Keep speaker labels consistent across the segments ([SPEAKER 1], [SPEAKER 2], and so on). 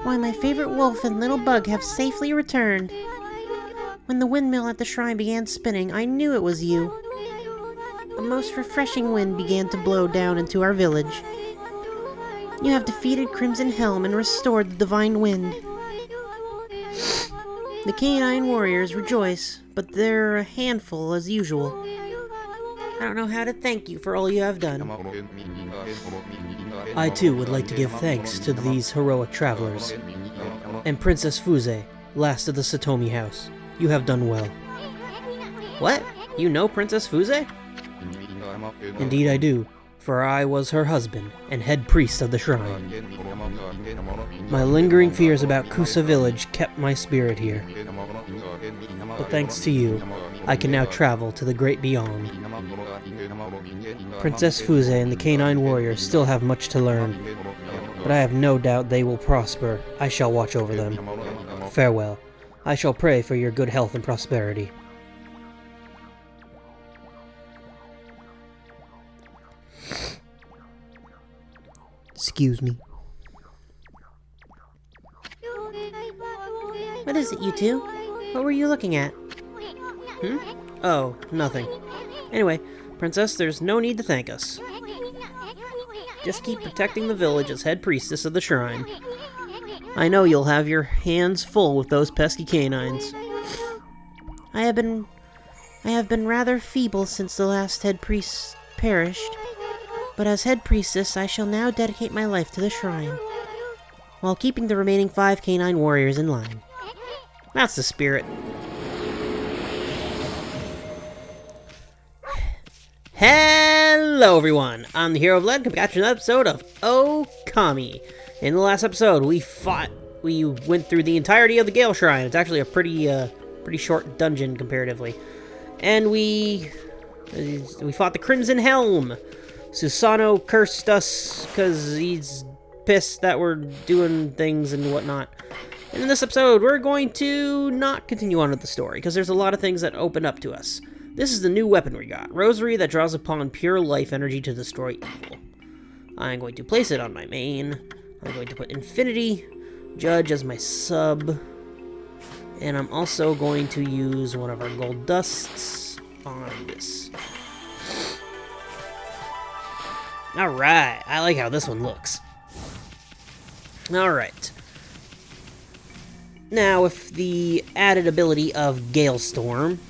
[SPEAKER 1] Why, my favorite wolf and little bug have safely returned. When the windmill at the shrine began spinning, I knew it was you. A most refreshing wind began to blow down into our village. You have defeated Crimson Helm and restored the divine wind. The canine warriors rejoice, but they're a handful as usual. I don't know how to thank you for all you have done.
[SPEAKER 2] I too would like to give thanks to these heroic travelers. And Princess Fuze, last of the Satomi house. You have done well.
[SPEAKER 1] What? You know Princess Fuze?
[SPEAKER 2] Indeed I do, for I was her husband and head priest of the shrine. My lingering fears about Kusa village kept my spirit here. But thanks to you, I can now travel to the great beyond. Princess Fuze and the canine warriors still have much to learn, but I have no doubt they will prosper. I shall watch over them. Farewell. I shall pray for your good health and prosperity.
[SPEAKER 1] Excuse me. What is it, you two? What were you looking at?
[SPEAKER 2] Oh, nothing.
[SPEAKER 1] Anyway, Princess, there's no need to thank us. Just keep protecting the village as head priestess of the shrine. I know you'll have your hands full with those pesky canines. I have been rather feeble since the last head priest perished, but as head priestess, I shall now dedicate my life to the shrine, while keeping the remaining 5 canine warriors in line. That's the spirit. Hello everyone, I'm the Herooflead, coming at you another episode of Okami. In the last episode, we went through the entirety of the Gale Shrine. It's actually a pretty short dungeon comparatively. And we fought the Crimson Helm. Susano cursed us because he's pissed that we're doing things and whatnot. And in this episode, we're going to not continue on with the story, because there's a lot of things that open up to us. This is the new weapon we got. Rosary that draws upon pure life energy to destroy evil. I'm going to place it on my main. I'm going to put Infinity Judge as my sub. And I'm also going to use one of our gold dusts on this. Alright, I like how this one looks. Alright. Now, with the added ability of Gale Storm,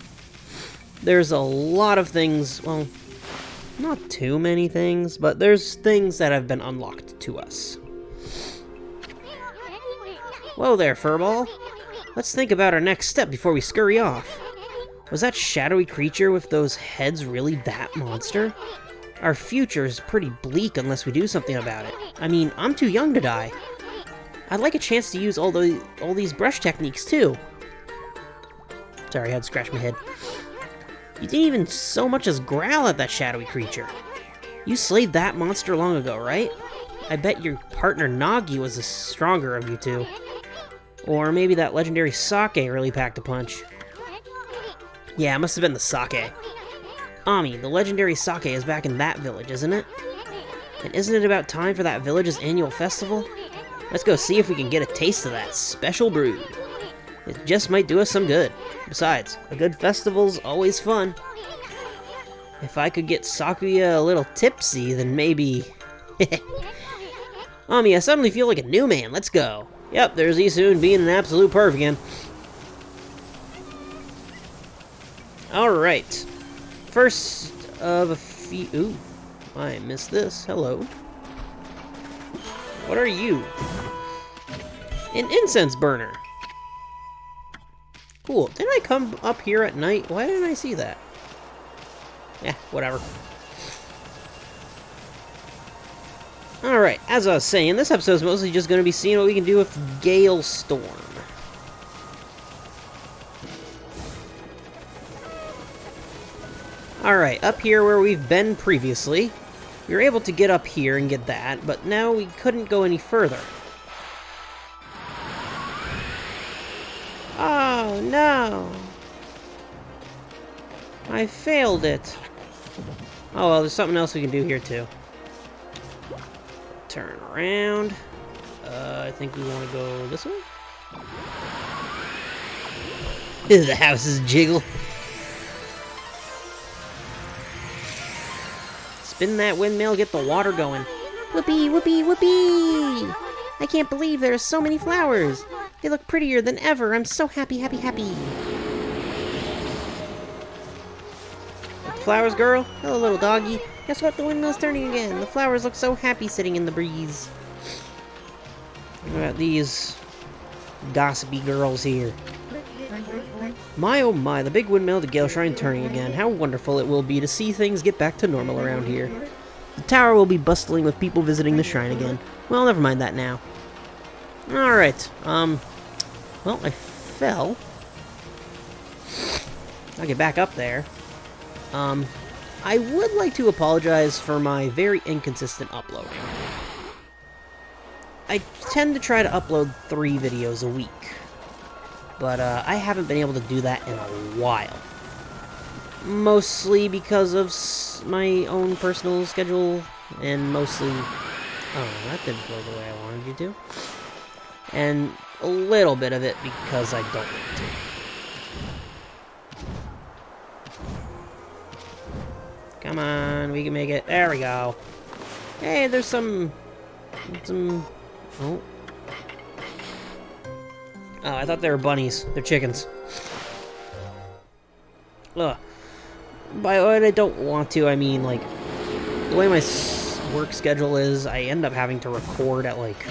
[SPEAKER 1] there's a lot of things, well, not too many things, but there's things that have been unlocked to us. Whoa there, Furball. Let's think about our next step before we scurry off. Was that shadowy creature with those heads really that monster? Our future is pretty bleak unless we do something about it. I mean, I'm too young to die. I'd like a chance to use all these brush techniques too. Sorry, I had to scratch my head. You didn't even so much as growl at that shadowy creature. You slayed that monster long ago, right? I bet your partner Nagi was the stronger of you two. Or maybe that legendary Sake really packed a punch. Yeah, it must have been the Sake. Ami, the legendary Sake is back in that village, isn't it? And isn't it about time for that village's annual festival? Let's go see if we can get a taste of that special brew. It just might do us some good. Besides, a good festival's always fun. If I could get Sakuya a little tipsy, then maybe... Ami, I suddenly feel like a new man. Let's go. Yep, there's Isun being an absolute perv again. Alright. First of a few... Ooh, I missed this. Hello. What are you? An incense burner. Cool. Didn't I come up here at night? Why didn't I see that? Yeah, whatever. Alright, as I was saying, this episode is mostly just going to be seeing what we can do with Gale Storm. Alright, up here where we've been previously, we were able to get up here and get that, but now we couldn't go any further. Oh, no. I failed it. Oh, well, there's something else we can do here, too. Turn around. I think we want to go this way? The houses jiggle. Spin that windmill, get the water going. Whoopee, whoopee, whoopee! I can't believe there are so many flowers. They look prettier than ever. I'm so happy, happy, happy. Flowers, girl? Hello, little doggy. Guess what? The windmill's turning again. The flowers look so happy sitting in the breeze. What about these gossipy girls here? My oh my, the big windmill, the Gale Shrine turning again. How wonderful it will be to see things get back to normal around here. The tower will be bustling with people visiting the shrine again. Well, never mind that now. Alright, well, I fell. I'll get back up there. I would like to apologize for my very inconsistent uploading. I tend to try to upload 3 videos a week, but I haven't been able to do that in a while. Mostly because of my own personal schedule, and mostly... Oh, that didn't go the way I wanted you to. And a little bit of it because I don't want to. Come on, we can make it. There we go. Hey, there's some... Oh. Oh, I thought they were bunnies. They're chickens. Ugh. By what I don't want to, I mean, like, the way my work schedule is, I end up having to record at, like,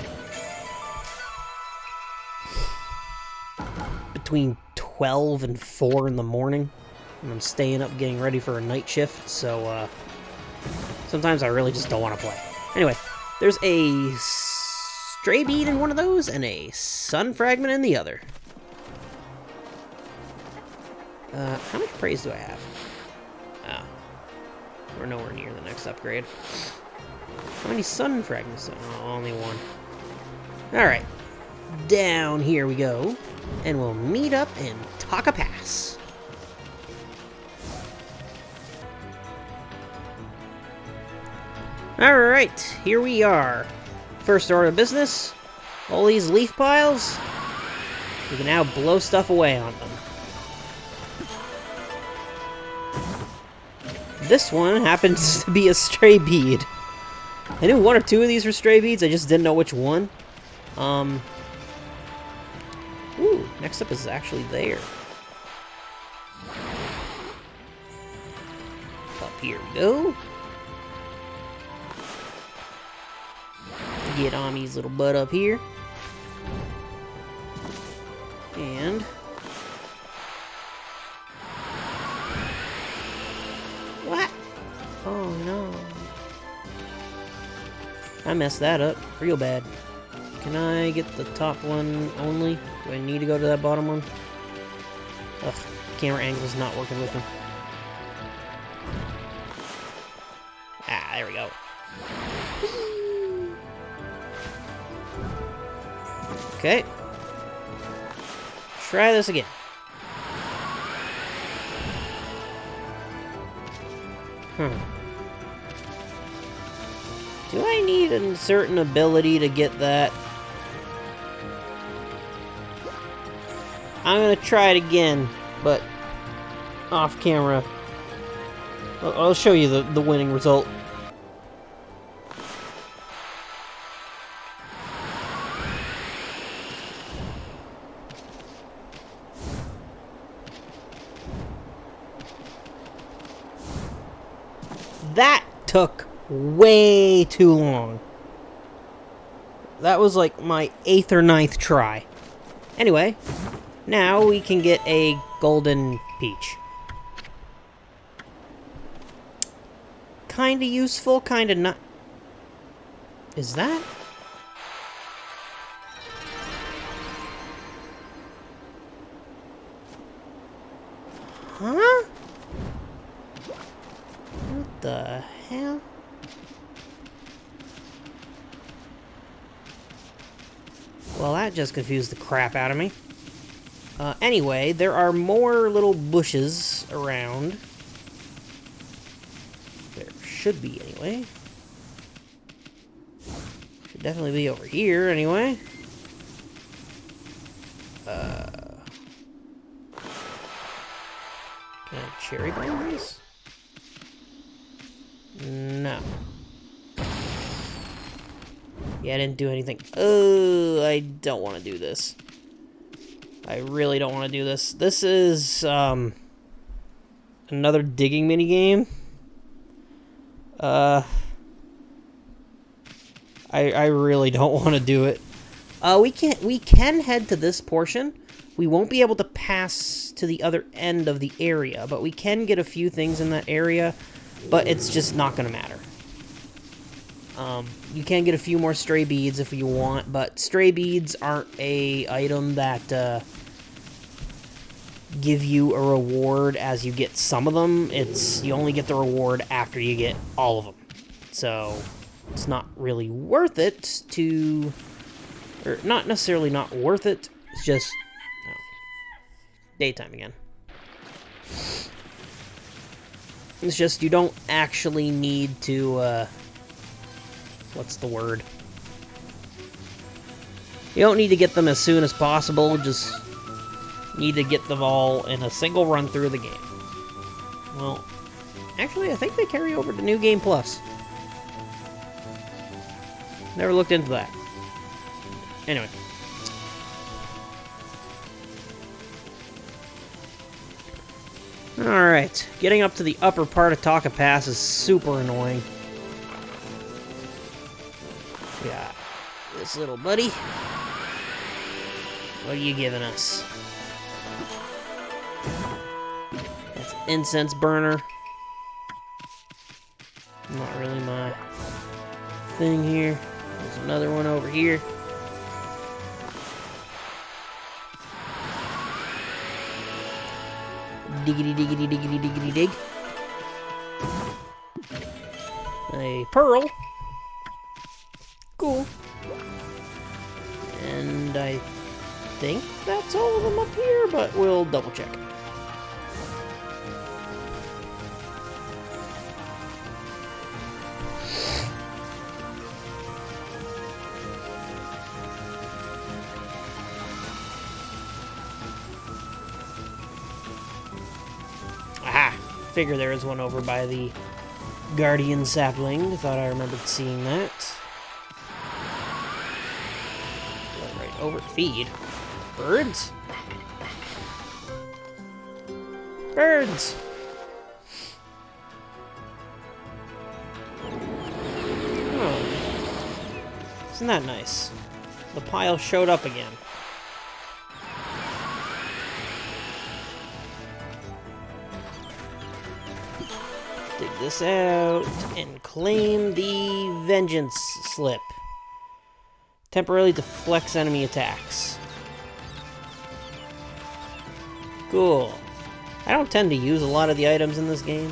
[SPEAKER 1] between 12 and 4 in the morning. And I'm staying up getting ready for a night shift, so, sometimes I really just don't want to play. Anyway, there's a stray bead in one of those, and a sun fragment in the other. How much praise do I have? Oh. We're nowhere near the next upgrade. How many sun fragments? Oh, only one. Alright. Down here we go. And we'll meet up in Taka Pass. Alright, here we are. First order of business. All these leaf piles. We can now blow stuff away on them. This one happens to be a stray bead. I knew 1 or 2 of these were stray beads, I just didn't know which one. Ooh, next up is actually there. Up here we go. Get Ami's little butt up here. And... What? Oh no. I messed that up real bad. Can I get the top one only? Do I need to go to that bottom one? Ugh, camera angle's not working with me. Ah, there we go. Okay. Try this again. Do I need a certain ability to get that? I'm gonna try it again, but off camera. I'll show you the winning result. That took way too long. That was like my 8th or 9th try. Anyway, now we can get a golden peach. Kinda useful, kinda not. Is that? Huh? What the hell? Well, that just confused the crap out of me. Anyway, there are more little bushes around. There should be, anyway. Should definitely be over here, anyway. Can I cherry bomb this? No. Yeah, I didn't do anything. Oh, I don't want to do this. I really don't want to do this. This is, another digging minigame. I really don't want to do it. We can head to this portion. We won't be able to pass to the other end of the area, but we can get a few things in that area, but it's just not going to matter. You can get a few more stray beads if you want, but stray beads aren't a item that give you a reward as you get some of them. You only get the reward after you get all of them. So it's not really worth it to, or not necessarily not worth it. It's just daytime again. It's just you don't actually need to, what's the word? You don't need to get them as soon as possible, just need to get them all in a single run through the game. Well, actually, I think they carry over to New Game Plus. Never looked into that. Anyway. Alright, getting up to the upper part of Taka Pass is super annoying. Yeah, this little buddy. What are you giving us? That's an incense burner. Not really my thing here. There's another one over here. Diggity diggity diggity diggity dig. A pearl. Cool. And I think that's all of them up here, but we'll double check. Aha! Figure there is one over by the Guardian sapling. Thought I remembered seeing that. Right over feed. Birds? Birds! Oh. Isn't that nice? The pile showed up again. Dig this out and claim the Vengeance Slip. Temporarily deflects enemy attacks. Cool. I don't tend to use a lot of the items in this game.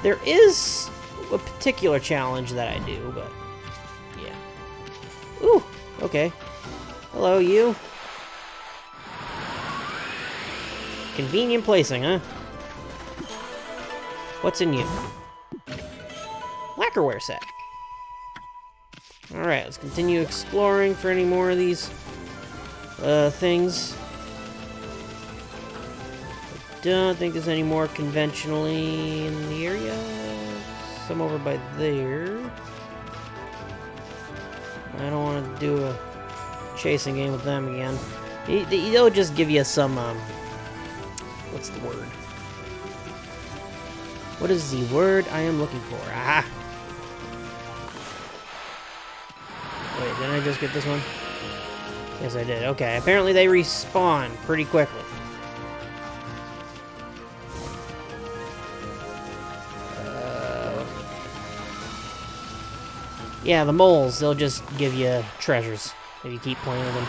[SPEAKER 1] There is a particular challenge that I do, but yeah. Ooh, okay. Hello, you. Convenient placing, huh? What's in you? Lacquerware set. Alright, let's continue exploring for any more of these things. I don't think there's any more conventionally in the area. Some over by there. I don't want to do a chasing game with them again. They'll just give you some, what's the word? What is the word I am looking for? Aha! Wait, didn't I just get this one? Yes, I did. Okay, apparently they respawn pretty quickly. Yeah, the moles, they'll just give you treasures if you keep playing with them.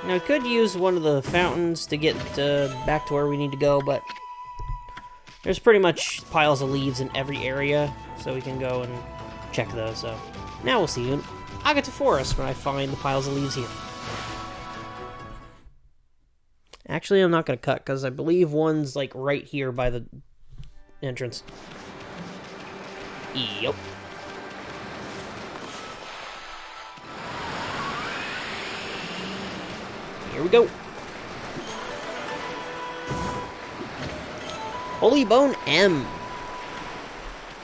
[SPEAKER 1] Now, we could use one of the fountains to get back to where we need to go, but there's pretty much piles of leaves in every area, so we can go and check those. So now we'll see you in Agata Forest when I find the piles of leaves here. Actually, I'm not going to cut, because I believe one's like right here by the entrance. Yep. Here we go. Holy Bone M.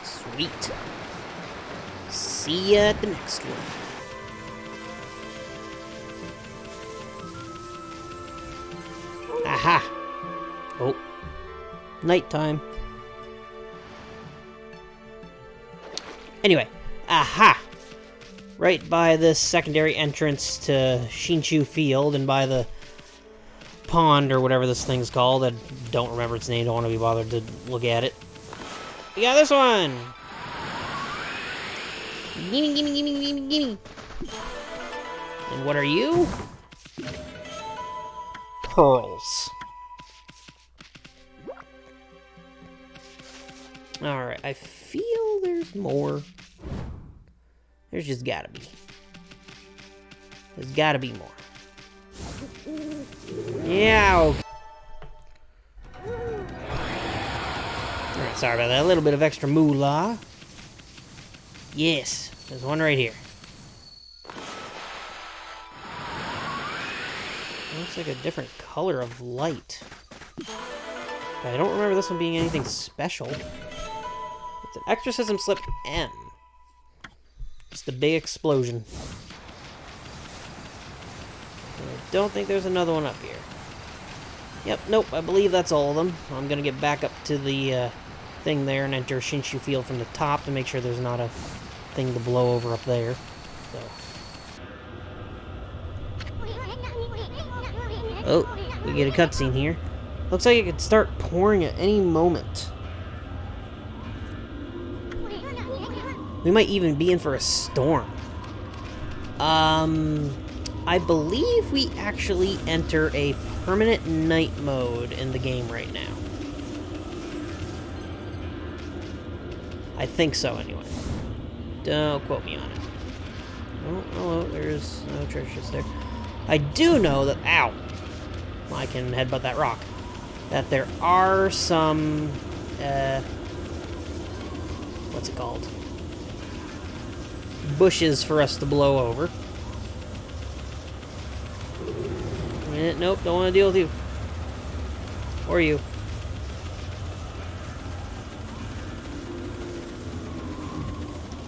[SPEAKER 1] Sweet. See ya at the next one. Aha! Oh. Nighttime. Anyway. Aha! Right by this secondary entrance to Shinshu Field and by the pond or whatever this thing's called. I don't remember its name. Don't want to be bothered to look at it. We got this one! Gimme, gimme, gimme, gimme, gimme. And what are you? Pearls. Alright, I feel there's more. There's just gotta be. There's gotta be more. Yeah. Alright, sorry about that. A little bit of extra moolah. Yes, there's one right here. Looks like a different color of light. But I don't remember this one being anything special. It's an exorcism slip M. Just a big explosion. And I don't think there's another one up here. Yep, nope, I believe that's all of them. I'm gonna get back up to the thing there and enter Shinshu Field from the top to make sure there's not a thing to blow over up there. So. Oh, we get a cutscene here. Looks like it could start pouring at any moment. We might even be in for a storm. I believe we actually enter a permanent night mode in the game right now. I think so, anyway. Don't quote me on it. Oh, hello, there's no treasures there. I do know that... Ow! I can headbutt that rock. That there are some... what's it called? Bushes for us to blow over. Nope, don't want to deal with you. Or you.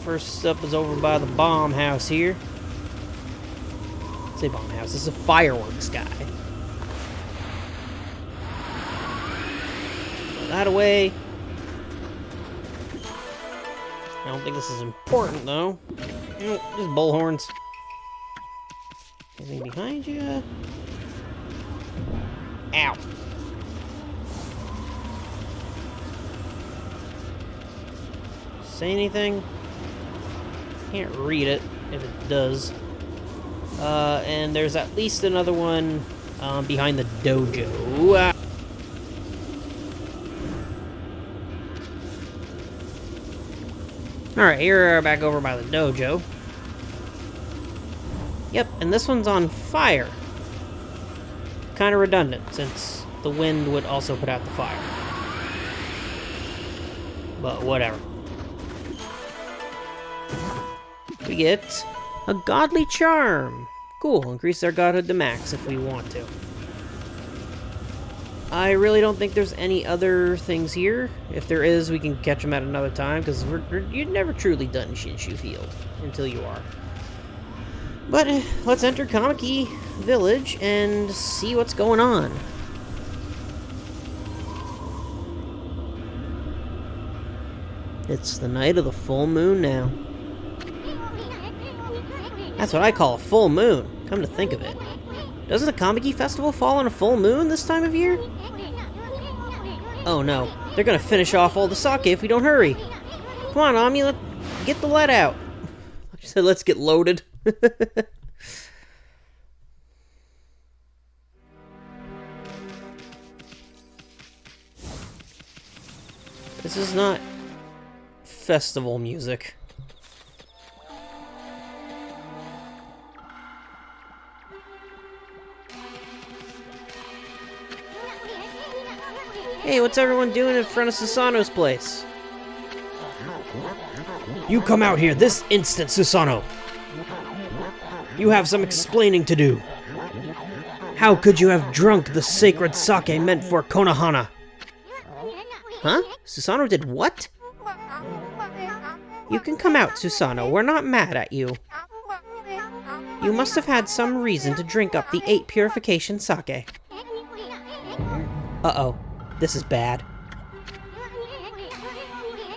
[SPEAKER 1] First up is over by the bomb house here. I say bomb house, this is a fireworks guy. Put that away. I don't think this is important though. Nope, just bullhorns. Anything behind you? Ow. Say anything? Can't read it, if it does. And there's at least another one behind the dojo. Alright, here we are back over by the dojo. Yep, and this one's on fire. Kind of redundant, since the wind would also put out the fire. But whatever. We get a godly charm. Cool, increase our godhood to max if we want to. I really don't think there's any other things here. If there is, we can catch them at another time, because you're never truly done Shinshu Field until you are. But let's enter Kamiki Village and see what's going on. It's the night of the full moon now. That's what I call a full moon, come to think of it. Doesn't the Kamiki Festival fall on a full moon this time of year? Oh no, they're gonna finish off all the sake if we don't hurry. Come on, Ami, let's get the lead out. I said let's get loaded. This is not festival music. Hey, what's everyone doing in front of Sasano's place?
[SPEAKER 2] You come out here this instant, Susanoo! You have some explaining to do. How could you have drunk the sacred sake meant for Konohana?
[SPEAKER 1] Huh? Susanoo did what? You can come out, Susanoo. We're not mad at you. You must have had some reason to drink up the 8 purification sake. Uh-oh. This is bad.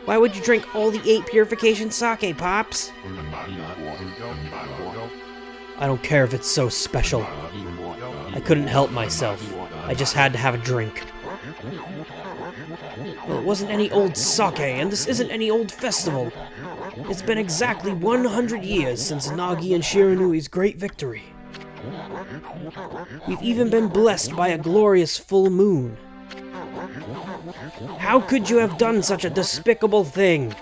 [SPEAKER 1] Why would you drink all the 8 purification sake, Pops?
[SPEAKER 2] I don't care if it's so special. I couldn't help myself. I just had to have a drink. Well, it wasn't any old sake, and this isn't any old festival. It's been exactly 100 years since Nagi and Shiranui's great victory. We've even been blessed by a glorious full moon. How could you have done such a despicable thing?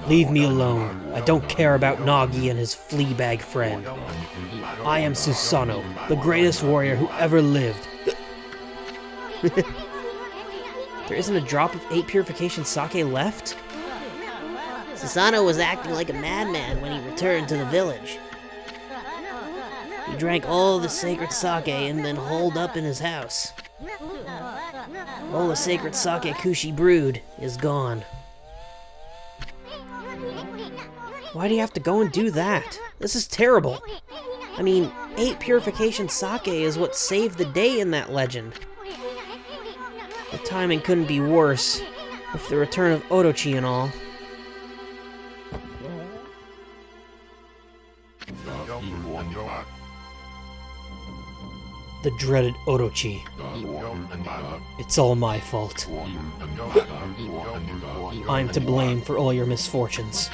[SPEAKER 2] Leave me alone. I don't care about Nagi and his fleabag friend. I am Susanoo, the greatest warrior who ever lived.
[SPEAKER 1] There isn't a drop of 8 purification sake left? Susanoo was acting like a madman when he returned to the village. He drank all the sacred sake and then holed up in his house. All the sacred sake Kushi brewed is gone. Why do you have to go and do that? This is terrible. I mean, 8 purification sake is what saved the day in that legend. The timing couldn't be worse, with the return of Orochi and all.
[SPEAKER 2] The dreaded Orochi. It's all my fault. I'm to blame for all your misfortunes.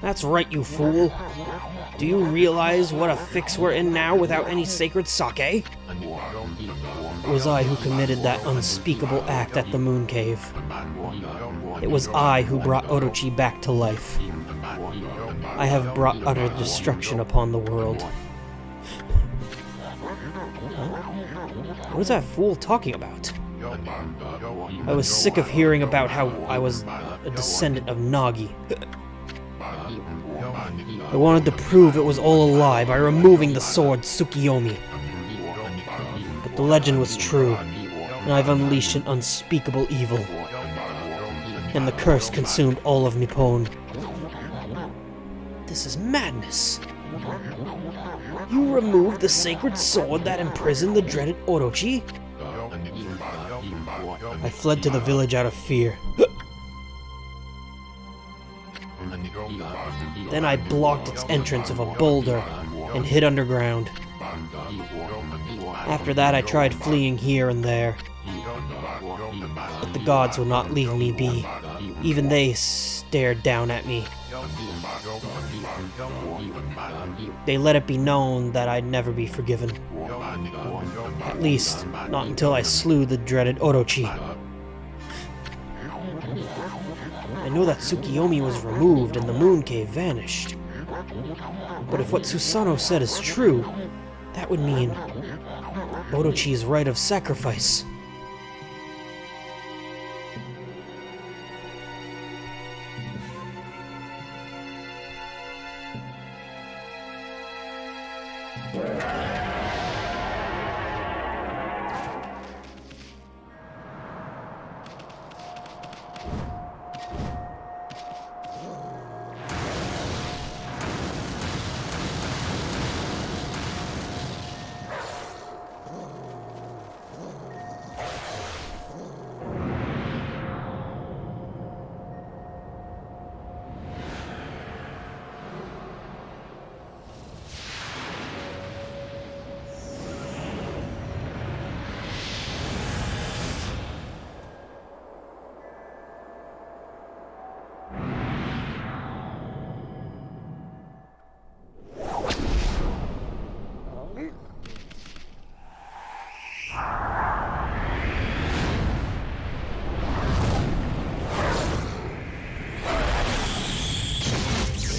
[SPEAKER 2] That's right, you fool. Do you realize what a fix we're in now without any sacred sake? It was I who committed that unspeakable act at the Moon Cave. It was I who brought Orochi back to life. I have brought utter destruction upon the world.
[SPEAKER 1] What is that fool talking about?
[SPEAKER 2] I was sick of hearing about how I was a descendant of Nagi. I wanted to prove it was all a lie by removing the sword Tsukiyomi. But the legend was true, and I've unleashed an unspeakable evil. And the curse consumed all of Nippon.
[SPEAKER 1] This is madness.
[SPEAKER 2] You removed the sacred sword that imprisoned the dreaded Orochi? I fled to the village out of fear. Then I blocked its entrance with a boulder and hid underground. After that, I tried fleeing here and there. But the gods would not leave me be. Even they stared down at me. They let it be known that I'd never be forgiven. At least, not until I slew the dreaded Orochi. I know that Tsukiyomi was removed and the Moon Cave vanished. But if what Susanoo said is true, that would mean Orochi's rite of sacrifice.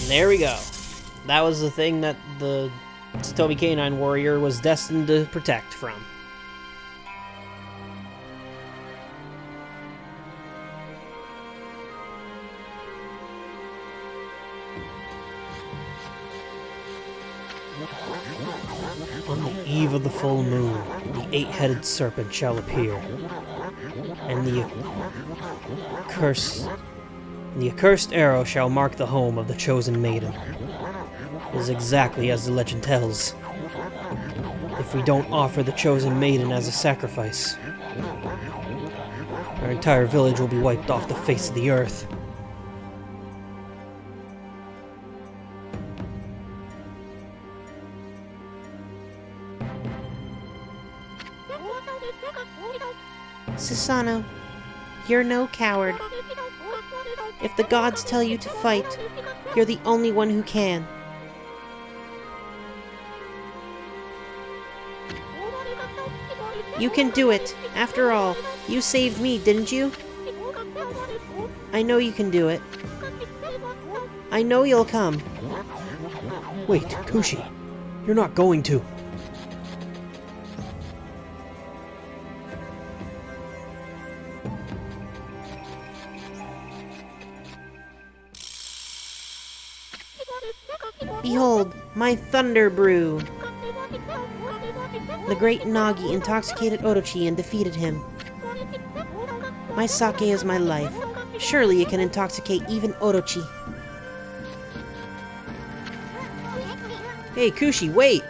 [SPEAKER 1] There we go. That was the thing that the Satomi Canine Warrior was destined to protect from.
[SPEAKER 2] On the eve of the full moon, the eight-headed serpent shall appear, and the accursed arrow shall mark the home of the chosen maiden. It is exactly as the legend tells. If we don't offer the chosen maiden as a sacrifice, our entire village will be wiped off the face of the earth.
[SPEAKER 1] Susano, you're no coward. If the gods tell you to fight, you're the only one who can. You can do it. After all, you saved me, didn't you? I know you can do it. I know you'll come.
[SPEAKER 2] Wait, Kushi, you're not going to.
[SPEAKER 1] Behold, my thunder brew! The great Nagi intoxicated Orochi and defeated him. My sake is my life. Surely it can intoxicate even Orochi.
[SPEAKER 2] Hey, Kushi, wait!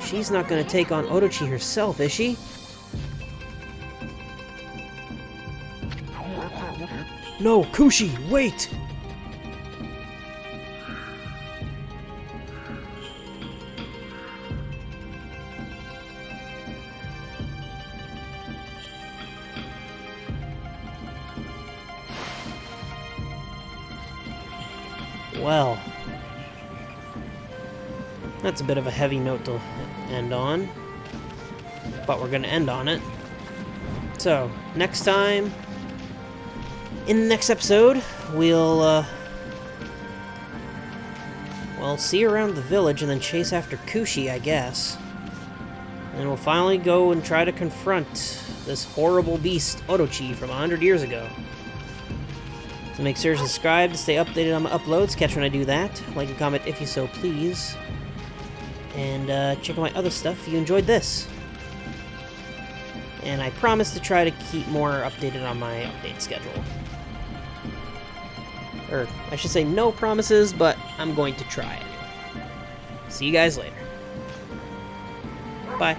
[SPEAKER 2] She's not gonna take on Orochi herself, is she? No, Kushi, wait! Well, that's a bit of a heavy note to end on, but we're going to end on it. So, next time, in the next episode, we'll see around the village and then chase after Kushi, I guess. And we'll finally go and try to confront this horrible beast, Orochi, from 100 years ago. So make sure to subscribe to stay updated on my uploads. Catch when I do that. Like and comment if you so please. And check out my other stuff if you enjoyed this. And I promise to try to keep more updated on my update schedule. Or, I should say no promises, but I'm going to try anyway. See you guys later. Bye.